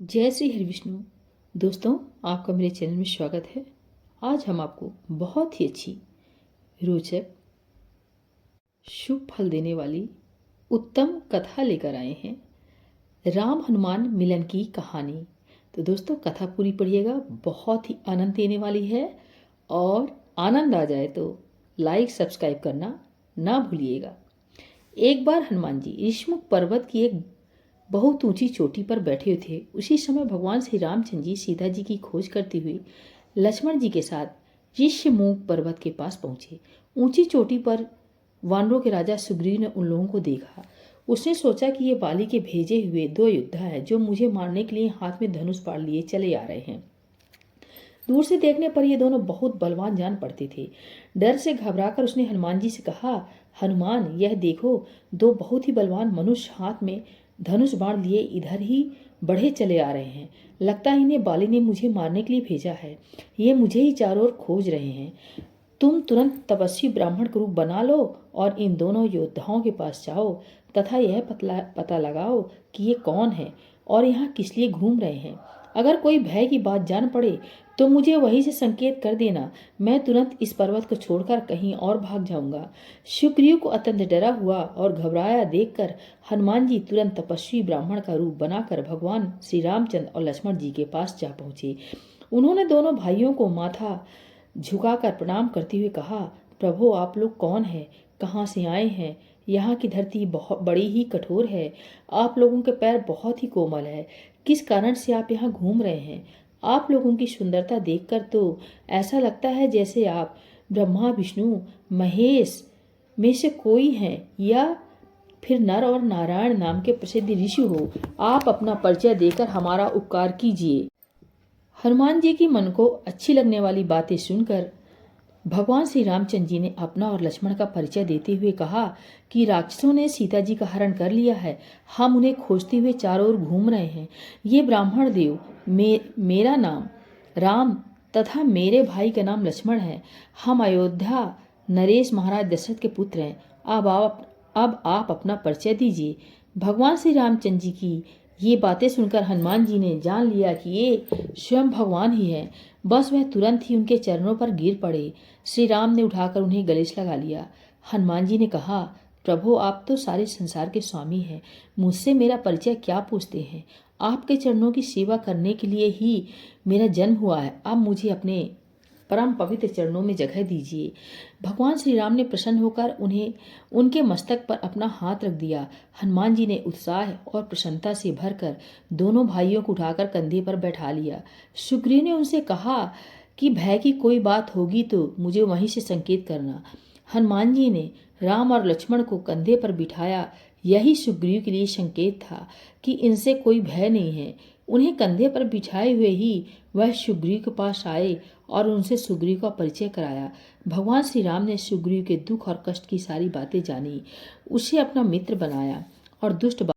जय श्री हरि विष्णु। दोस्तों, आपका मेरे चैनल में स्वागत है। आज हम आपको बहुत ही अच्छी, रोचक, शुभ फल देने वाली उत्तम कथा लेकर आए हैं, राम हनुमान मिलन की कहानी। तो दोस्तों, कथा पूरी पढ़िएगा, बहुत ही आनंद देने वाली है और आनंद आ जाए तो लाइक सब्सक्राइब करना ना भूलिएगा। एक बार हनुमान जी ऋषमुख पर्वत की एक बहुत ऊंची चोटी पर बैठे हुए थे। उसी समय भगवान श्री रामचंद्र जी सीता जी की खोज करते हुए लक्ष्मण जी के साथ ऋषमुख पर्वत के पास पहुंचे। ऊंची चोटी पर वानरों के राजा सुग्रीव ने उन लोगों को देखा। उसने सोचा कि ये बाली के भेजे हुए दो योद्धा हैं जो मुझे मारने के लिए हाथ में धनुष बाण लिए चले आ रहे हैं। दूर से देखने पर ये दोनों बहुत बलवान जान पड़ते थे। डर से घबराकर उसने हनुमान जी से कहा, हनुमान, यह देखो, दो बहुत ही बलवान मनुष्य हाथ में धनुष बाण लिए इधर ही बढ़े चले आ रहे हैं। लगता है इन्हें बाली ने मुझे मारने के लिए भेजा है। ये मुझे ही चारों ओर खोज रहे हैं। तुम तुरंत तपस्वी ब्राह्मण का रूप बना लो और इन दोनों योद्धाओं के पास जाओ तथा यह पता लगाओ कि ये कौन है और यहाँ किस लिए घूम रहे हैं। अगर कोई भय की बात जान पड़े तो मुझे वहीं से संकेत कर देना। मैं तुरंत इस पर्वत को छोड़कर कहीं और भाग जाऊंगा। सुग्रीव को अत्यंत डरा हुआ और घबराया देखकर हनुमान जी तुरंत तपस्वी ब्राह्मण का रूप बनाकर भगवान श्री रामचंद्र और लक्ष्मण जी के पास जा पहुंचे। उन्होंने दोनों भाइयों को माथा झुकाकर प्रणाम करते हुए कहा, प्रभु, आप लोग कौन हैं? कहाँ से आए हैं? यहाँ की धरती बहुत बड़ी ही कठोर है। आप लोगों के पैर बहुत ही कोमल है। किस कारण से आप यहाँ घूम रहे हैं? आप लोगों की सुंदरता देखकर तो ऐसा लगता है जैसे आप ब्रह्मा, विष्णु, महेश में से कोई हैं या फिर नर और नारायण नाम के प्रसिद्ध ऋषि हो। आप अपना परिचय देकर हमारा उपकार कीजिए। हनुमान जी की मन को अच्छी लगने वाली बातें सुनकर भगवान श्री रामचंद्र जी ने अपना और लक्ष्मण का परिचय देते हुए कहा कि राक्षसों ने सीता जी का हरण कर लिया है। हम उन्हें खोजते हुए चारों ओर घूम रहे हैं। ये ब्राह्मण देव मेरा नाम राम तथा मेरे भाई का नाम लक्ष्मण है। हम अयोध्या नरेश महाराज दशरथ के पुत्र हैं। अब आप अपना परिचय दीजिए। भगवान श्री रामचंद्र जी की ये बातें सुनकर हनुमान जी ने जान लिया कि ये स्वयं भगवान ही हैं। बस वह तुरंत ही उनके चरणों पर गिर पड़े। श्री राम ने उठाकर उन्हें गले से लगा लिया। हनुमान जी ने कहा, प्रभु, आप तो सारे संसार के स्वामी हैं। मुझसे मेरा परिचय क्या पूछते हैं? आपके चरणों की सेवा करने के लिए ही मेरा जन्म हुआ है। अब मुझे अपने परम पवित्र चरणों में जगह दीजिए। भगवान श्री राम ने प्रसन्न होकर उन्हें उनके मस्तक पर अपना हाथ रख दिया। हनुमान जी ने उत्साह और प्रसन्नता से भरकर दोनों भाइयों को उठाकर कंधे पर बैठा लिया। सुग्रीव ने उनसे कहा कि भय की कोई बात होगी तो मुझे वहीं से संकेत करना। हनुमान जी ने राम और लक्ष्मण को कंधे पर बिठाया। यही सुग्रीव के लिए संकेत था कि इनसे कोई भय नहीं है। उन्हें कंधे पर बिछाए हुए ही वह सुग्रीव के पास आए और उनसे सुग्रीव का परिचय कराया। भगवान श्री राम ने सुग्रीव के दुख और कष्ट की सारी बातें जानी, उसे अपना मित्र बनाया और दुष्ट